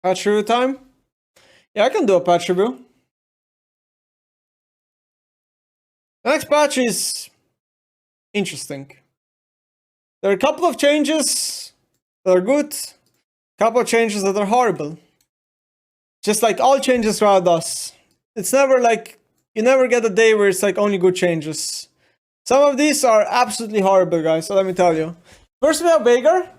Patch review time? Yeah, I can do a patch review. The next patch is interesting. There are a couple of changes that are good, a couple of changes that are horrible. Just like all changes throughout us. It's never like, you never get a day where it's like only good changes. Some of these are absolutely horrible, guys, so let me tell you. First we have veigar,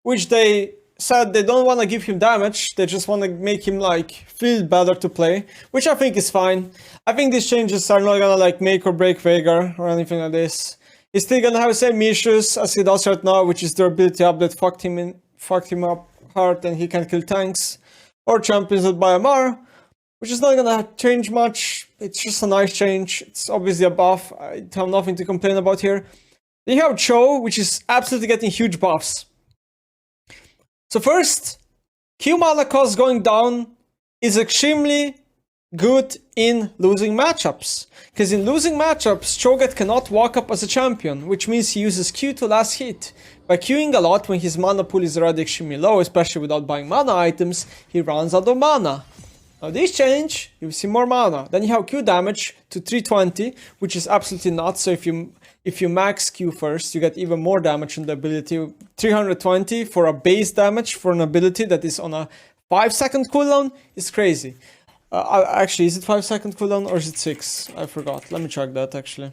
which they said they don't want to give him damage, they just want to make him like feel better to play, which I think is fine. I think these changes are not gonna like make or break veigar or anything like this. He's still gonna have the same issues as he does right now, which is durability update fucked him up hard and he can kill tanks or champions that buy MR, which is not gonna change much. It's just a nice change. It's obviously a buff. I have nothing to complain about here. Then you have Cho, which is absolutely getting huge buffs. So first, Q mana cost going down is extremely good in losing matchups. Because in losing matchups, chogath cannot walk up as a champion, which means he uses Q to last hit. By Qing a lot when his mana pool is already extremely low, especially without buying mana items, he runs out of mana. Now this change, you see more mana. Then you have Q damage to 320, which is absolutely nuts. So if you max Q first, you get even more damage on the ability. 320 for a base damage for an ability that is on a 5-second cooldown is crazy. Actually, is it 5-second cooldown or is it 6? I forgot. Let me check that actually.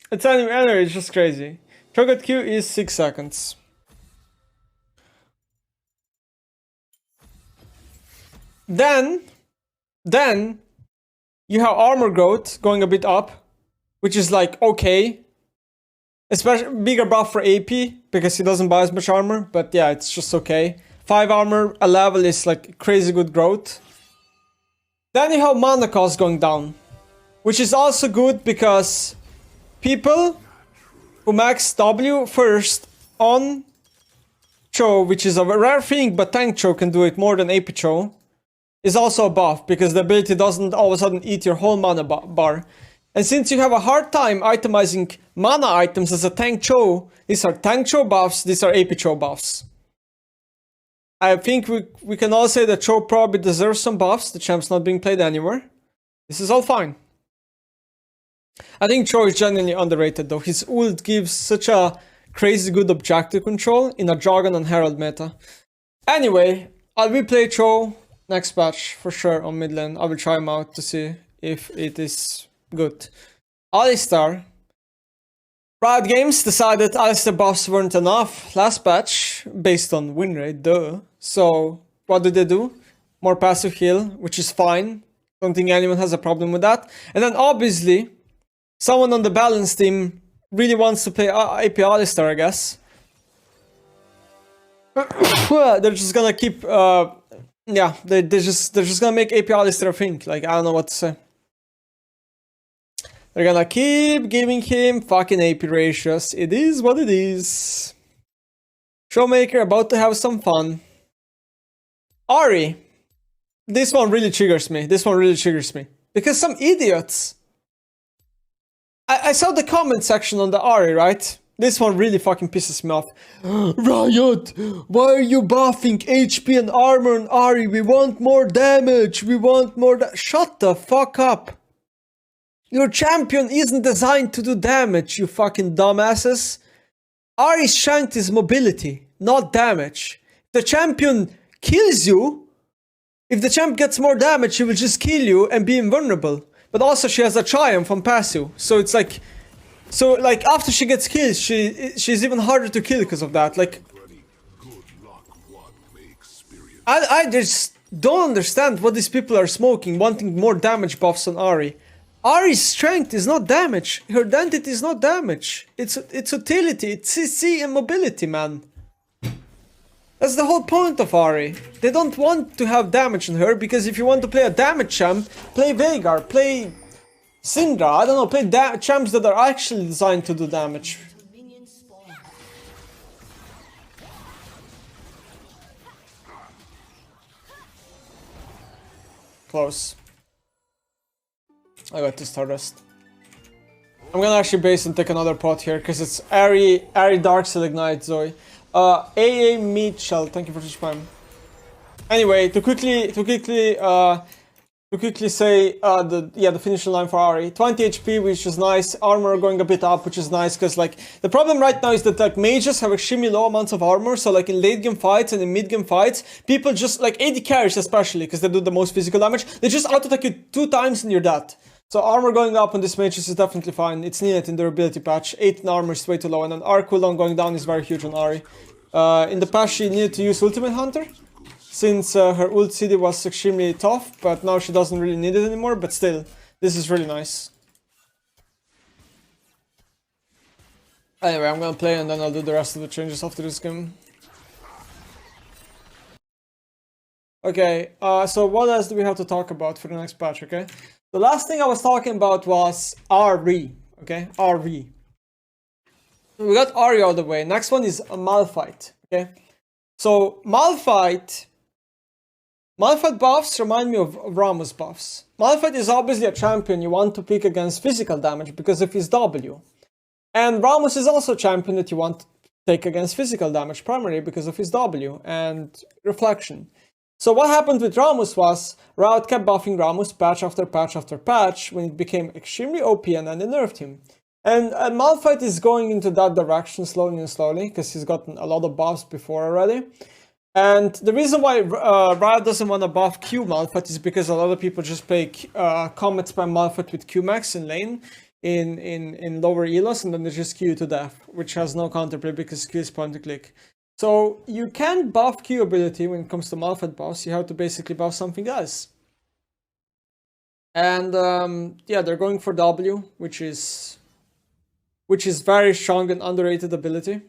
It's anyway, it's just crazy. Chogath Q is 6 seconds. Then you have armor growth going a bit up, which is like okay. Especially bigger buff for AP because he doesn't buy as much armor, but yeah, it's just okay. 5 armor a level is like crazy good growth. Then you have mana cost going down, which is also good because people who max W first on Cho, which is a rare thing, but tank Cho can do it more than AP Cho, is also a buff because the ability doesn't all of a sudden eat your whole mana bar. And since you have a hard time itemizing mana items as a tank Cho, these are tank Cho buffs, these are AP Cho buffs. I think we can all say that Cho probably deserves some buffs, the champ's not being played anywhere. This is all fine. I think Cho is genuinely underrated though, his ult gives such a crazy good objective control in a Dragon and Herald meta. Anyway, I'll replay Cho next patch for sure on mid lane. I will try him out to see if it is good. Alistar. Riot Games decided Alistar buffs weren't enough last patch based on win rate, duh. So what do? More passive heal, which is fine. Don't think anyone has a problem with that. And then obviously, someone on the balance team really wants to play AP Alistar, I guess. They're just gonna keep, yeah, they're just gonna make AP Alistar a thing. Like, I don't know what to say. They're gonna keep giving him fucking AP ratios. It is what it is. Showmaker about to have some fun. Ahri. This one really triggers me. Because some idiots. I saw the comment section on the Ahri, right? This one really fucking pisses me off. Riot, why are you buffing HP and armor on Ahri? We want more damage. Shut the fuck up. Your champion isn't designed to do damage, you fucking dumbasses. Ahri's strength is mobility, not damage. If the champion kills you, if the champ gets more damage, she will just kill you and be invulnerable. But also she has a triumph on passive, so it's like... So like after she gets killed, she's even harder to kill because of that. Like... I just don't understand what these people are smoking, wanting more damage buffs on Ahri. Ahri's strength is not damage. Her identity is not damage. It's utility. It's CC and mobility, man. That's the whole point of Ahri. They don't want to have damage on her because if you want to play a damage champ, play Veigar, play Syndra. I don't know, play champs that are actually designed to do damage. Close. I got to Stardust. I'm gonna actually base and take another pot here because it's Ahri Dark Seal Ignite Zoe. AA Mitchell, thank you for the spam. Anyway, to quickly say the finishing line for Ahri, 20 HP, which is nice. Armor going a bit up, which is nice, because like the problem right now is that like mages have extremely low amounts of armor. So like in late game fights and in mid game fights, people just like AD carries especially because they do the most physical damage. They just auto attack you 2 times and you're dead. So armor going up on this mages is definitely fine. It's needed in the ability patch. 8 in armor is way too low, and then R cooldown going down is very huge on Ahri. In the past, she needed to use Ultimate Hunter, since her ult CD was extremely tough, but now she doesn't really need it anymore, but still, this is really nice. Anyway, I'm gonna play and then I'll do the rest of the changes after this game. Okay, so what else do we have to talk about for the next patch, okay? The last thing I was talking about was ahri, okay? Ahri. We got ahri out of the way. Next one is a malphite, okay? So, malphite buffs remind me of Rammus buffs. Malphite is obviously a champion you want to pick against physical damage because of his W. And Rammus is also a champion that you want to take against physical damage primarily because of his W and reflection. So what happened with Rammus was Riot kept buffing Rammus patch after patch after patch when it became extremely OP, and then they nerfed him. And malphite is going into that direction slowly and slowly because he's gotten a lot of buffs before already. And the reason why Riot doesn't want to buff Q malphite is because a lot of people just play combat spam malphite with Q max in lane in lower elos, and then they just Q to death, which has no counterplay because Q is point to click. So you can't buff Q ability when it comes to malphite buffs. You have to basically buff something else. And yeah, they're going for W, which is very strong and underrated ability.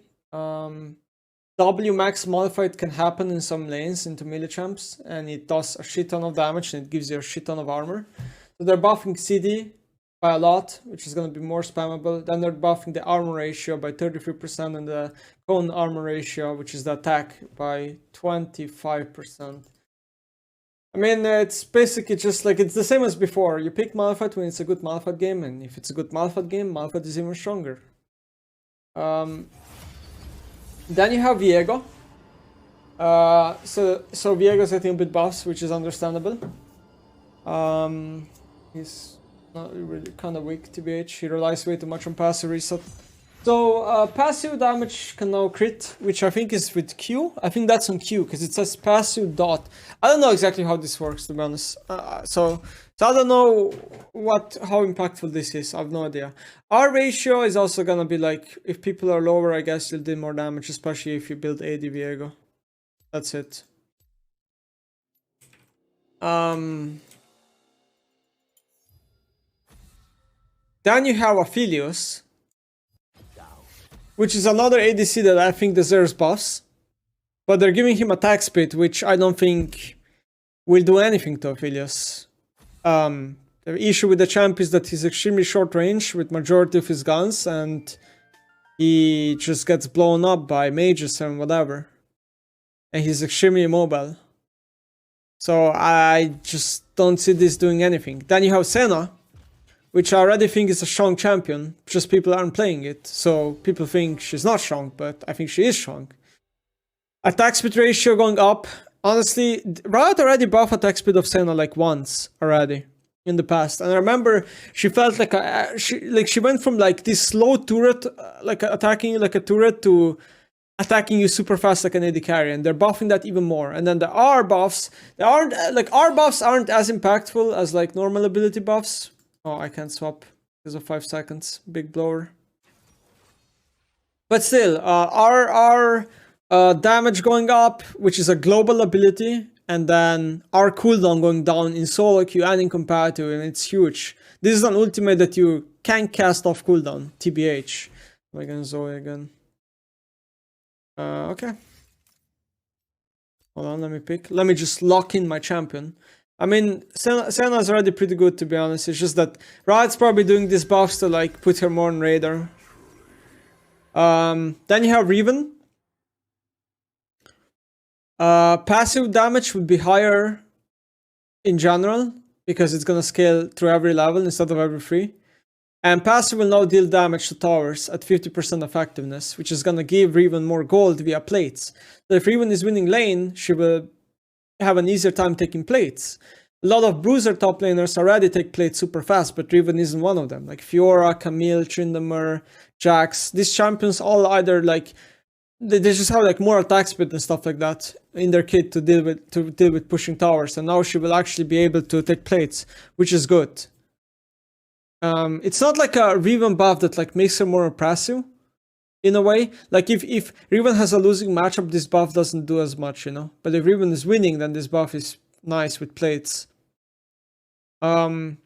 W max malphite can happen in some lanes into melee champs, and it does a shit ton of damage and it gives you a shit ton of armor. So they're buffing CD by a lot, which is going to be more spammable. Then they're buffing the armor ratio by 33% and the cone armor ratio, which is the attack, by 25%. I mean, it's basically just like, it's the same as before. You pick malphite when it's a good malphite game, and if it's a good malphite game, malphite is even stronger. Then you have viego. So Viego's getting a bit buffs, which is understandable. He's not really kind of weak, TBH. He relies way too much on passive reset. So passive damage can now crit, which I think is with Q. I think that's on Q because it says passive dot. I don't know exactly how this works, to be honest. So I don't know how impactful this is. I have no idea. Our ratio is also gonna be like, if people are lower, I guess you'll do more damage, especially if you build AD Viego. That's it. Then you have Aphelios, which is another ADC that I think deserves buffs. But they're giving him attack speed, which I don't think will do anything to Aphelios. The issue with the champ is that he's extremely short range with majority of his guns, and he just gets blown up by mages and whatever. And he's extremely immobile. So I just don't see this doing anything. Then you have Senna, which I already think is a strong champion, just people aren't playing it. So people think she's not strong, but I think she is strong. Attack speed ratio going up. Honestly, Riot already buffed attack speed of Senna like once already in the past. And I remember she felt like she went from like this slow turret, like attacking you like a turret, to attacking you super fast like an AD carry, and they're buffing that even more. And then the R buffs, R buffs aren't as impactful as like normal ability buffs. Oh, I can't swap because of 5 seconds. Big blower. But still, our damage going up, which is a global ability, and then our cooldown going down in solo queue and in competitive, and it's huge. This is an ultimate that you can't cast off cooldown, TBH. Am I gonna Zoe again? Okay. Hold on, let me pick. Let me just lock in my champion. I mean, Senna's already pretty good, to be honest. It's just that Riot's probably doing these buffs to like put her more on radar. Then you have Riven. Passive damage would be higher in general because it's gonna scale through every level instead of every 3. And passive will now deal damage to towers at 50% effectiveness, which is gonna give Riven more gold via plates. So if Riven is winning lane, she will have an easier time taking plates. A lot of bruiser top laners already take plates super fast, but Riven isn't one of them. Like Fiora, Camille, Tryndamere, Jax, these champions all either like they just have like more attack speed and stuff like that in their kit to deal with pushing towers, and now she will actually be able to take plates, which is good. It's not like a Riven buff that like makes her more oppressive in a way. Like if Riven has a losing matchup, this buff doesn't do as much, you know. But if Riven is winning, then this buff is nice with plates. Then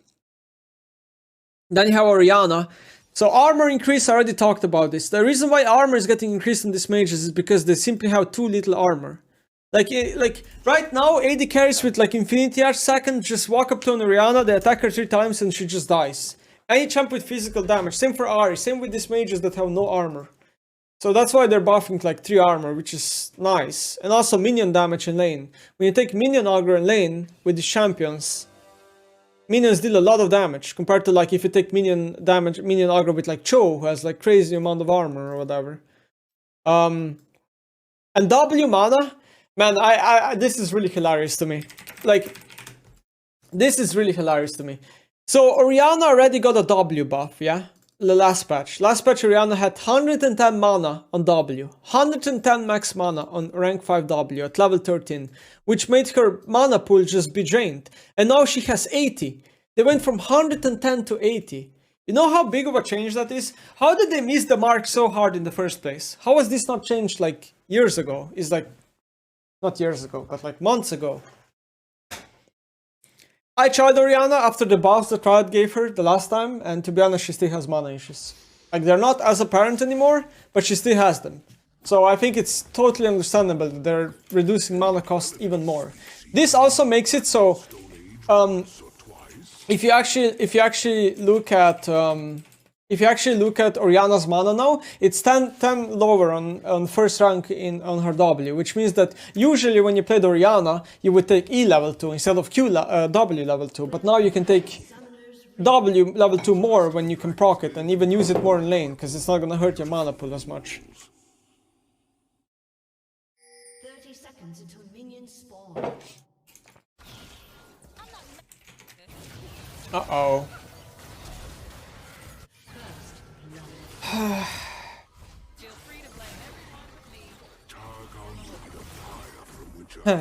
you have Orianna. So armor increase, I already talked about this. The reason why armor is getting increased in these mages is because they simply have too little armor. Like right now, AD carries with like Infinity Arch second, just walk up to an Orianna, they attack her 3 times and she just dies. Any champ with physical damage, same for Ahri, same with these mages that have no armor. So that's why they're buffing like 3 armor, which is nice. And also minion damage in lane. When you take minion aggro in lane with these champions, minions deal a lot of damage compared to like if you take minion aggro with like Cho, who has like crazy amount of armor or whatever. And W mana, man, I this is really hilarious to me. Like, this is really hilarious to me. So Orianna already got a W buff, yeah? The last patch. Last patch Orianna had 110 mana on W, 110 max mana on rank 5 W at level 13, which made her mana pool just be drained. And now she has 80. They went from 110 to 80. You know how big of a change that is? How did they miss the mark so hard in the first place? How was this not changed like years ago? It's like, not years ago, but like months ago. I tried Orianna after the buffs that Riot gave her the last time, and to be honest, she still has mana issues. Like, they're not as apparent anymore, but she still has them. So I think it's totally understandable that they're reducing mana cost even more. This also makes it so, if you actually look at Orianna's mana now, it's 10 lower on first rank on her W, which means that usually when you played Orianna, you would take E level 2 instead of W level 2, but now you can take W level 2 more when you can proc it and even use it more in lane, because it's not gonna hurt your mana pool as much. 30 seconds until minions spawn. Uh-oh.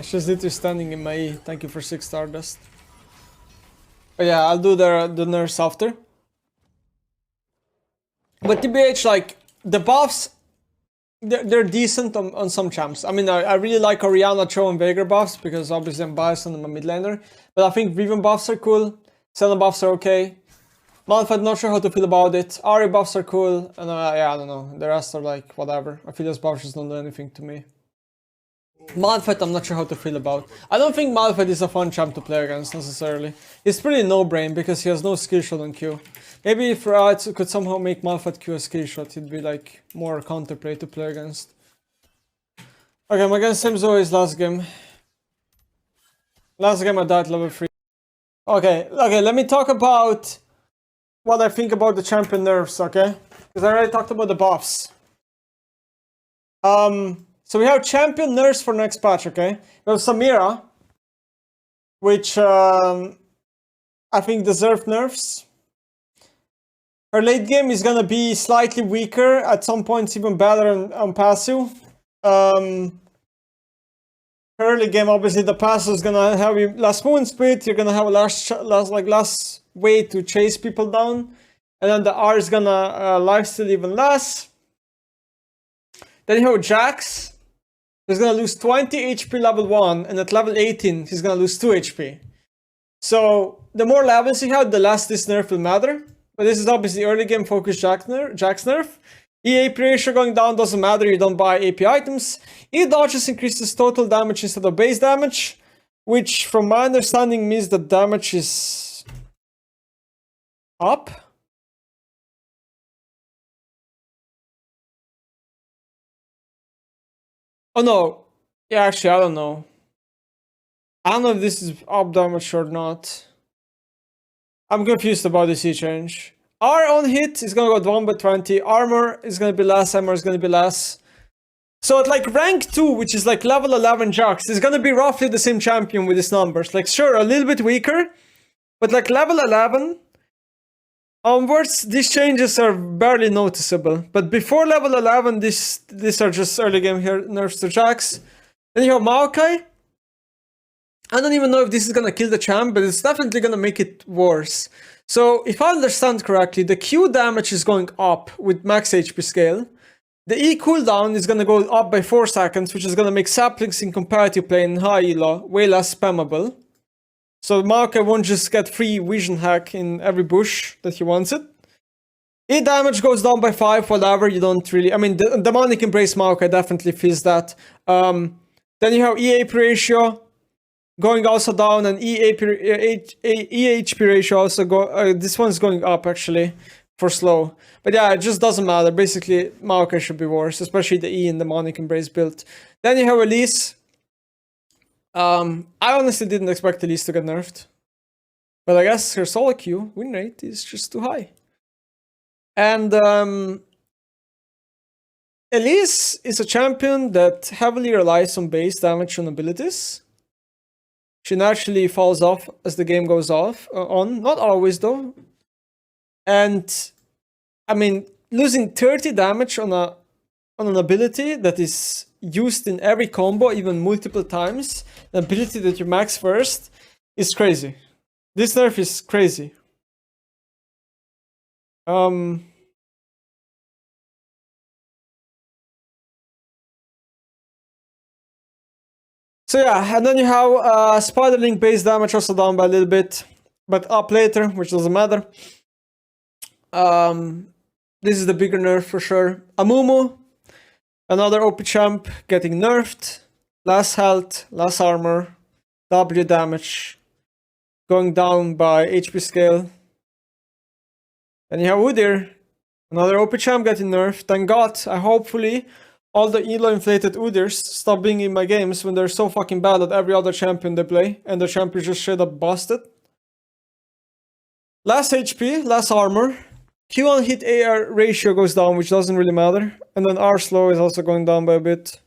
She's literally standing in my E. Thank you for 6 Stardust. But yeah, I'll do the NERFS after. But TBH, like, the buffs, they're decent on some champs. I mean, I really like Orianna, Cho, and veigar buffs, because obviously I'm biased and I'm a mid laner. But I think Riven buffs are cool. Senna buffs are okay. Malphite, not sure how to feel about it. Ahri buffs are cool, and yeah, I don't know. The rest are like, whatever. Aphelios buffs just don't do anything to me. Malphite, I'm not sure how to feel about. I don't think Malphite is a fun champ to play against, necessarily. He's pretty no-brain, because he has no skill shot on Q. Maybe if Riot could somehow make Malphite Q a skill shot, he'd be like, more counterplay to play against. Okay, I'm against him Zoe's last game. Last game I died level 3. Okay, let me talk about what I think about the champion nerfs, okay? Because I already talked about the buffs. So we have champion nerfs for next patch, okay? We have Samira, which I think deserved nerfs. Her late game is gonna be slightly weaker, at some points even better on passive. Early game, obviously, the passive is gonna have you last movement speed. You're gonna have a last way to chase people down, and then the R is gonna lifesteal even less. Then you have Jax, who's gonna lose 20 HP level 1, and at level 18, he's gonna lose 2 HP. So the more levels you have, the less this nerf will matter. But this is obviously early game focused Jax nerf. EAP ratio going down doesn't matter, you don't buy AP items. E dodges increases total damage instead of base damage, which from my understanding means that damage is up. Oh no, yeah, actually I don't know. I don't know if this is up damage or not. I'm confused about this E change. R on hit is gonna go down by 20, armor is gonna be less, armor is gonna be less. So at like rank 2, which is like level 11 Jax, is gonna be roughly the same champion with his numbers. Like sure, a little bit weaker, but like level 11 onwards, these changes are barely noticeable. But before level 11, these are just early game here nerfs to Jax. Then you have maokai. I don't even know if this is gonna kill the champ, but it's definitely gonna make it worse. So if I understand correctly, the Q damage is going up with max HP scale. The E cooldown is gonna go up by 4 seconds, which is gonna make saplings in competitive play in high elo way less spammable. So maokai won't just get free vision hack in every bush that he wants it. E damage goes down by 5, whatever, you don't really... I mean, the demonic embrace maokai definitely feels that. Then you have EAP ratio going also down, and EHP ratio also this one's going up actually for slow. But yeah, it just doesn't matter. Basically, maokai should be worse, especially the E in demonic embrace build. Then you have elise. I honestly didn't expect elise to get nerfed, but I guess her solo queue win rate is just too high. And elise is a champion that heavily relies on base damage on abilities. She naturally falls off as the game goes on. Not always though. And I mean, losing 30 damage on an ability that is used in every combo, even multiple times, the ability that you max first, is crazy. This nerf is crazy. So yeah, and then you have Spider Link base damage also down by a little bit, but up later, which doesn't matter. This is the bigger nerf for sure. Amumu, another OP champ, getting nerfed. Less health, less armor, W damage, going down by HP scale. Then you have udyr, another OP champ getting nerfed. Thank God, hopefully all the elo inflated udyrs stop being in my games when they're so fucking bad at every other champion they play, and the champion just straight up busted. Less HP, less armor. Q1 hit AR ratio goes down, which doesn't really matter. And then R slow is also going down by a bit.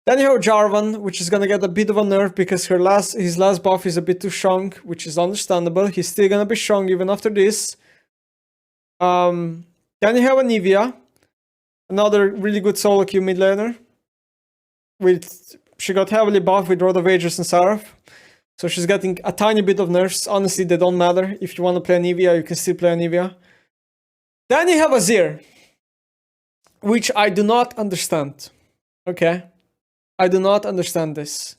Then you have Jarvan, which is gonna get a bit of a nerf because his last buff is a bit too strong, which is understandable. He's still gonna be strong even after this. Then you have Anivia, another really good solo queue mid laner. She got heavily buffed with Road of Ages and Seraph. So she's getting a tiny bit of nerfs. Honestly, they don't matter. If you want to play Anivia, you can still play Anivia. Then you have azir, which I do not understand. Okay? I do not understand this.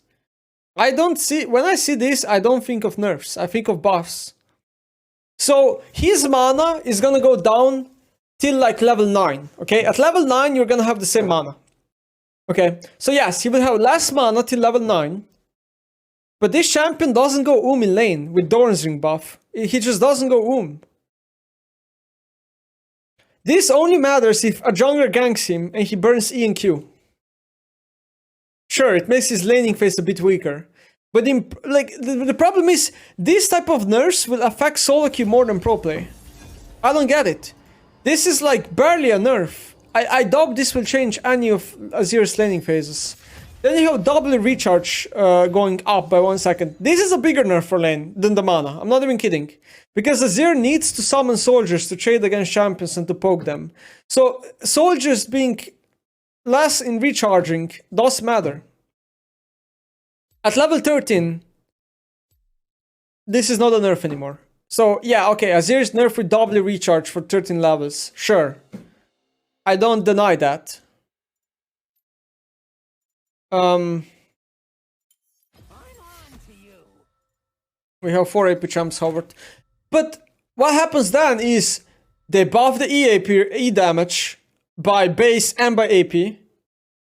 When I see this, I don't think of nerfs. I think of buffs. So his mana is gonna go down till like level 9. Okay? At level 9, you're gonna have the same mana. Okay? So yes, he will have less mana till level 9. But this champion doesn't go in lane with Doran's ring buff. He just doesn't go This only matters if a jungler ganks him and he burns E and Q. Sure, it makes his laning phase a bit weaker. But the problem is, this type of nerfs will affect solo queue more than pro play. I don't get it. This is like barely a nerf. I doubt this will change any of Azir's laning phases. Then you have double recharge going up by 1 second. This is a bigger nerf for lane than the mana. I'm not even kidding. Because Azir needs to summon soldiers to trade against champions and to poke them. So soldiers being less in recharging does matter. At level 13, this is not a nerf anymore. So yeah, okay, Azir is nerfed with double recharge for 13 levels. Sure. I don't deny that. We have 4 AP champs hovered. But what happens then is they buff the E damage by base and by AP.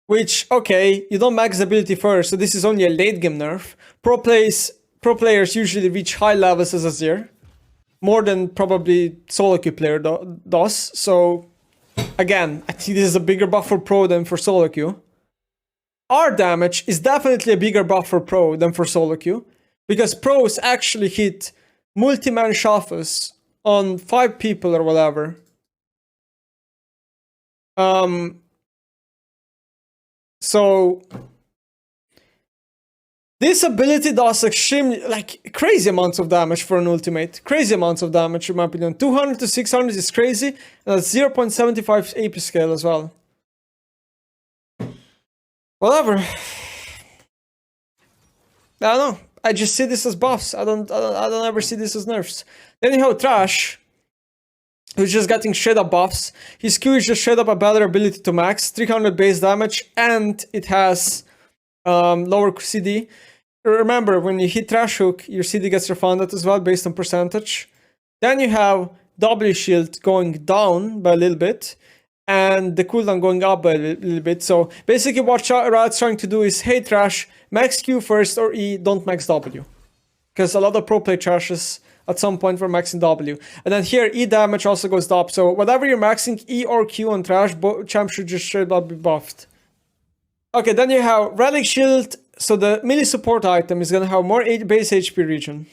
Which, okay, you don't max the ability first, so this is only a late game nerf. Pro players usually reach high levels as Azir. More than probably solo queue player does. So, again, I think this is a bigger buff for pro than for solo queue. R damage is definitely a bigger buff for pro than for solo queue, because pros actually hit multi-man shuffles on 5 people or whatever. So this ability does extremely, like, crazy amounts of damage for an ultimate. Crazy amounts of damage, in my opinion. 200 to 600 is crazy, and that's 0.75 AP scale as well. Whatever. I don't know. I just see this as buffs. I don't ever see this as nerfs. Then you have thresh, who's just getting straight up buffs. His Q is just straight up a better ability to max, 300 base damage, and it has lower CD. Remember, when you hit Thresh Hook, your CD gets refunded as well based on percentage. Then you have W shield going down by a little bit, and the cooldown going up by a little bit. So basically what Riot's trying to do is, hey Thresh, max Q first or E, don't max W. Because a lot of pro play Thrashes at some point were maxing W. And then here, E damage also goes up. So whatever you're maxing, E or Q on Thresh, champ should just straight up be buffed. Okay, then you have Relic Shield. So the melee support item is going to have more base HP regen,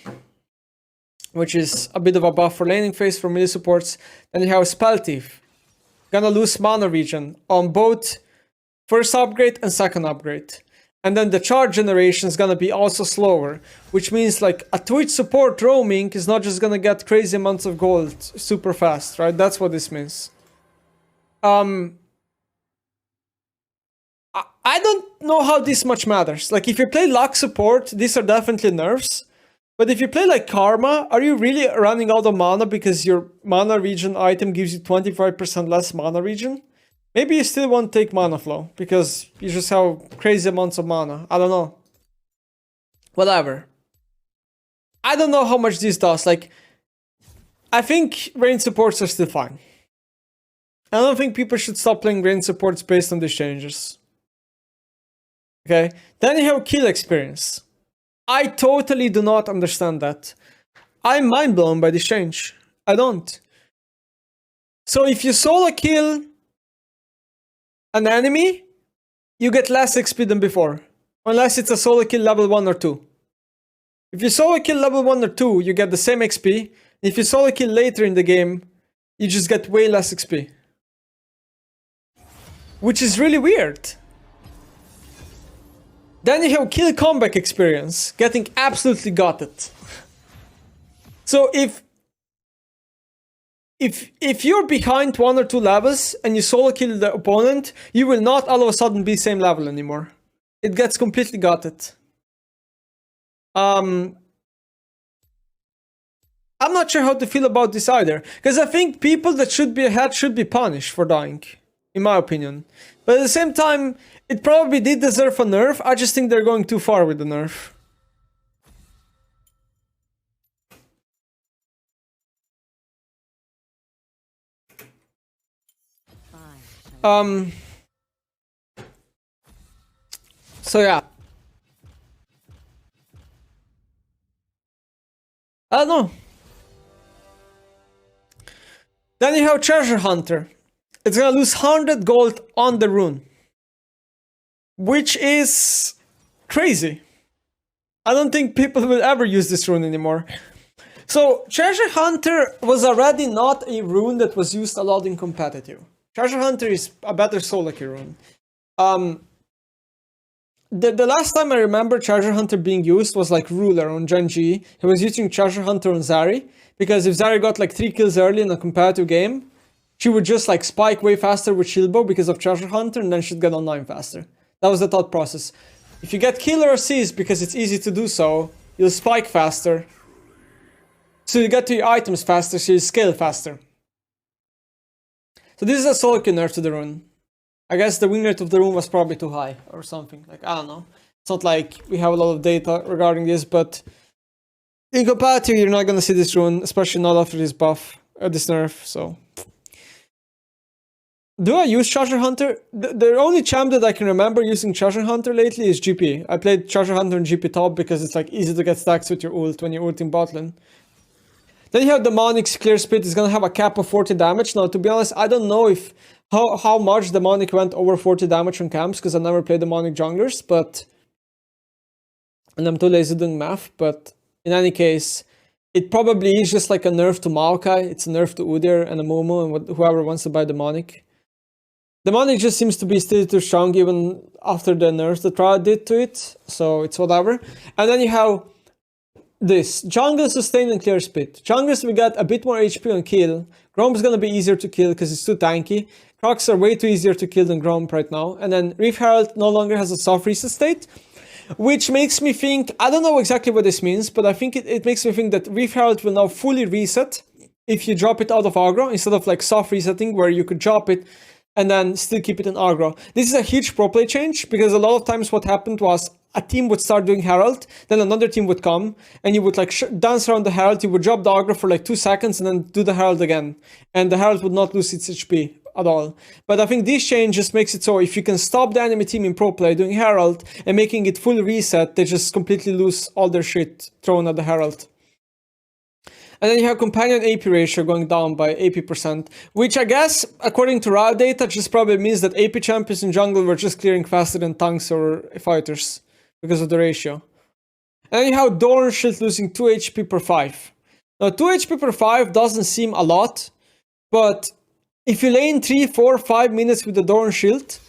which is a bit of a buff for laning phase for melee supports. Then you have Spellthief. Gonna lose mana regen on both first upgrade and second upgrade. And then the charge generation is gonna be also slower, which means like a Twitch support roaming is not just gonna get crazy amounts of gold super fast, right? That's what this means. I don't know how this much matters. Like, if you play luck support, these are definitely nerfs. But if you play like Karma, are you really running out of mana because your mana regen item gives you 25% less mana regen? Maybe you still won't take mana flow because you just have crazy amounts of mana. I don't know. Whatever. I don't know how much this does. Like, I think range supports are still fine. I don't think people should stop playing range supports based on these changes. Okay, then you have kill experience. I totally do not understand that. I'm mind blown by this change. I don't. So if you solo kill an enemy, you get less XP than before. Unless it's a solo kill level 1 or 2. If you solo kill level 1 or 2, you get the same XP. If you solo kill later in the game, you just get way less XP. Which is really weird. Then you have kill comeback experience, getting absolutely gutted. So if you're behind 1 or 2 levels and you solo kill the opponent, you will not all of a sudden be same level anymore. It gets completely gutted. I'm not sure how to feel about this either, because I think people that should be ahead should be punished for dying, in my opinion. But at the same time, it probably did deserve a nerf. I just think they're going too far with the nerf. So yeah. I don't know. Then you have Treasure Hunter. It's gonna lose 100 gold on the rune, which is crazy. I don't think people will ever use this rune anymore. So Treasure Hunter was already not a rune that was used a lot in competitive. Treasure Hunter is a better solo queue rune. The last time I remember Treasure Hunter being used was like Ruler on Gen G. He was using Treasure Hunter on Zari, because if Zari got like 3 kills early in a competitive game, she would just like spike way faster with Shieldbow because of Treasure Hunter, and then she'd get online faster. That was the thought process. If you get Killer Assist because it's easy to do so, you'll spike faster. So you get to your items faster, so you scale faster. So this is a solo queue nerf to the rune. I guess the win rate of the rune was probably too high or something. Like, I don't know. It's not like we have a lot of data regarding this, but in competitive, you're not gonna see this rune, especially not after this buff, this nerf, so. Do I use Treasure Hunter? The only champ that I can remember using Treasure Hunter lately is GP. I played Treasure Hunter in GP top because it's like easy to get stacks with your ult when you're ulting bot lane. Then you have Demonic's clearspeed. Is gonna have a cap of 40 damage. Now, to be honest, I don't know if how much Demonic went over 40 damage on camps, because I never played Demonic junglers, but and I'm too lazy doing math, but in any case, it probably is just like a nerf to Maokai. It's a nerf to Udyr and amumu and whoever wants to buy Demonic. The money just seems to be still too strong even after the nerfs that Riot did to it, so it's whatever. And then you have this. Jungle, sustain, and clear speed. Jungles, we got a bit more HP on kill. Gromp's gonna be easier to kill because it's too tanky. Crocs are way too easier to kill than Gromp right now. And then Reef Herald no longer has a soft reset state, which makes me think, I don't know exactly what this means, but I think it makes me think that Reef Herald will now fully reset if you drop it out of aggro, instead of like soft resetting where you could drop it and then still keep it in aggro. This is a huge pro play change, because a lot of times what happened was a team would start doing Herald, then another team would come, and you would like dance around the Herald, you would drop the aggro for like 2 seconds and then do the Herald again. And the Herald would not lose its HP at all. But I think this change just makes it so if you can stop the enemy team in pro play doing Herald and making it full reset, they just completely lose all their shit thrown at the Herald. And then you have companion AP ratio going down by 80%, which I guess, according to raw data, just probably means that AP champions in jungle were just clearing faster than tanks or fighters because of the ratio. And then you have Doran Shield losing 2 HP per 5. Now 2 HP per 5 doesn't seem a lot, but if you lane 3, 4, 5 minutes with the Doran Shield,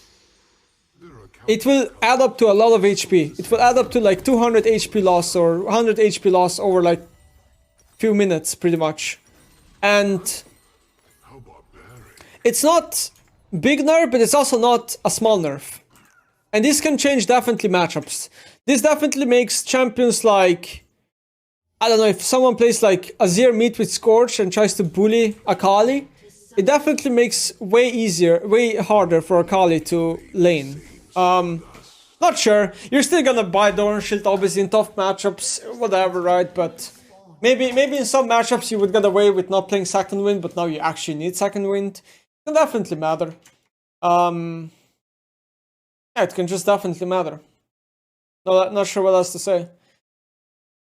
it will add up to a lot of HP. It will add up to like 200 HP loss or 100 HP loss over like few minutes pretty much. And it's not big nerf, but it's also not a small nerf. And this can change definitely matchups. This definitely makes champions like, I don't know, if someone plays like Azir meet with Scorch and tries to bully Akali, it definitely makes way harder for Akali to lane. Not sure. You're still gonna buy Doran Shield obviously in tough matchups, whatever, right? But maybe in some matchups you would get away with not playing second wind, but now you actually need second wind. It can definitely matter. Yeah, it can just definitely matter. No, not sure what else to say.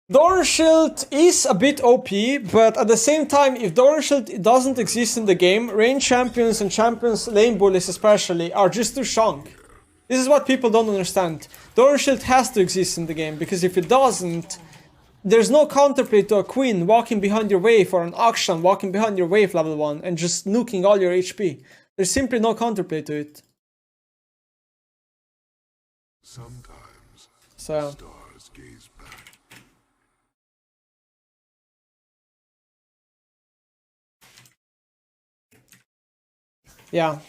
Doran Shield is a bit OP, but at the same time, if Doran Shield doesn't exist in the game, range champions and champions lane bullies especially are just too strong. This is what people don't understand. Doran Shield has to exist in the game, because if it doesn't, there's no counterplay to a queen walking behind your wave or an auction walking behind your wave level 1 and just nuking all your HP. There's simply no counterplay to it. Sometimes So stars gaze back. yeah.